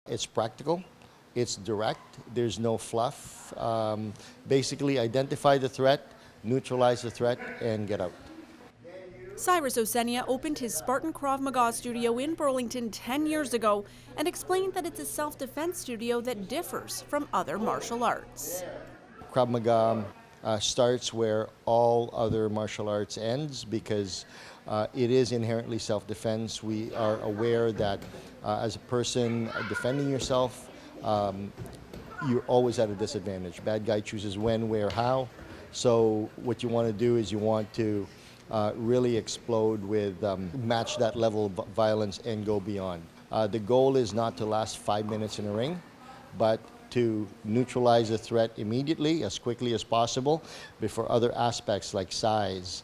It's practical, it's direct, there's no fluff. Basically identify the threat, neutralize the threat, and get out. Cyrus Osenia opened his Spartan Krav Maga studio in Burlington 10 years ago and explained that it's a self-defense studio that differs from other martial arts. Krav Maga starts where all other martial arts ends because it is inherently self-defense. We are aware that as a person defending yourself, you're always at a disadvantage. Bad guy chooses when, where, how. So what you want to do is you want to really explode with, match that level of violence and go beyond. The goal is not to last 5 minutes in a ring, but to neutralize a threat immediately, as quickly as possible, before other aspects like size,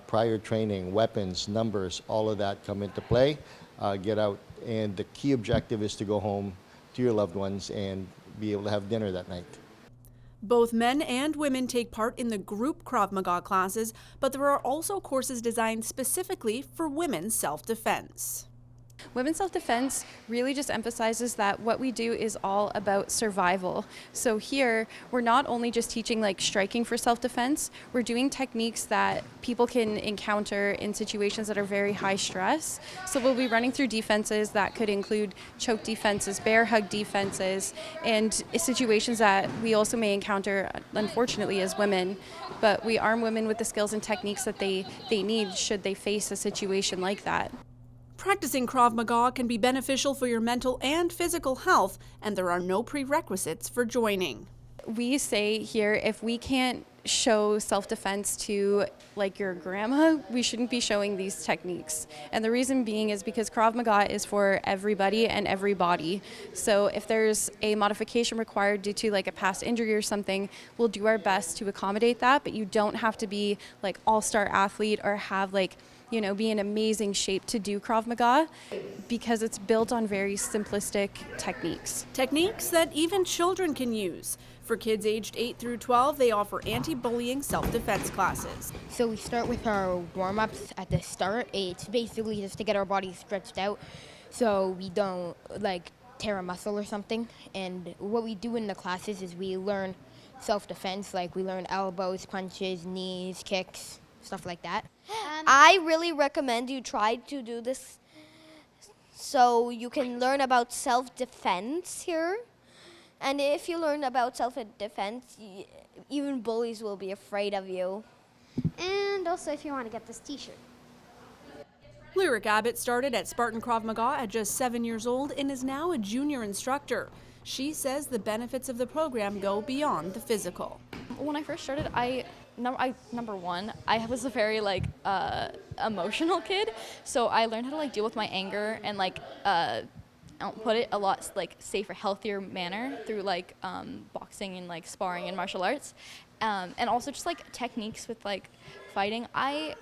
prior training, weapons, numbers, all of that come into play. Get out, and the key objective is to go home to your loved ones and be able to have dinner that night. Both men and women take part in the group Krav Maga classes, but there are also courses designed specifically for women's self-defense. Women's self-defense really just emphasizes that what we do is all about survival. So here, we're not only just teaching like striking for self-defense, we're doing techniques that people can encounter in situations that are very high stress. So we'll be running through defenses that could include choke defenses, bear hug defenses, and situations that we also may encounter, unfortunately, as women. But we arm women with the skills and techniques that they need should they face a situation like that. Practicing Krav Maga can be beneficial for your mental and physical health, and there are no prerequisites for joining. We say here, if we can't show self-defense to like your grandma, we shouldn't be showing these techniques. And the reason being is because Krav Maga is for everybody and every body. So if there's a modification required due to like a past injury or something, we'll do our best to accommodate that, but you don't have to be like all-star athlete or have like, you know, be in amazing shape to do Krav Maga because it's built on very simplistic techniques. Techniques that even children can use. For kids aged 8 through 12, they offer anti-bullying self-defense classes. So we start with our warm-ups at the start. It's basically just to get our bodies stretched out so we don't like tear a muscle or something. And what we do in the classes is we learn self-defense, like we learn elbows, punches, knees, kicks, stuff like that. I really recommend you try to do this so you can learn about self-defense here. And if you learn about self-defense, even bullies will be afraid of you. And also if you want to get this t-shirt. Lyric Abbott started at Spartan Krav Maga at just 7 years old and is now a junior instructor. She says the benefits of the program go beyond the physical. When I first started, number one, I was a very like emotional kid, so I learned how to like deal with my anger and like put it a lot like safer, healthier manner through like boxing and like sparring and martial arts, and also just like techniques with like fighting. I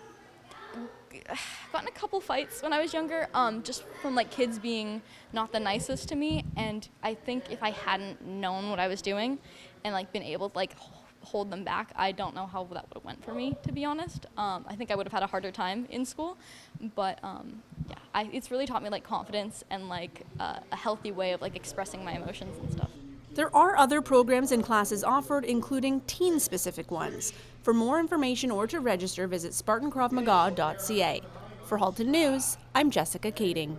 got in a couple fights when I was younger, just from like kids being not the nicest to me, and I think if I hadn't known what I was doing and like been able to like hold them back, I don't know how that would have went for me, to be honest. I think I would have had a harder time in school, but yeah, it's really taught me like confidence and like a healthy way of like expressing my emotions and stuff. There are other programs and classes offered, including teen-specific ones. For more information or to register, visit SpartanKravMaga.ca. For Halton News, I'm Jessica Kaitting.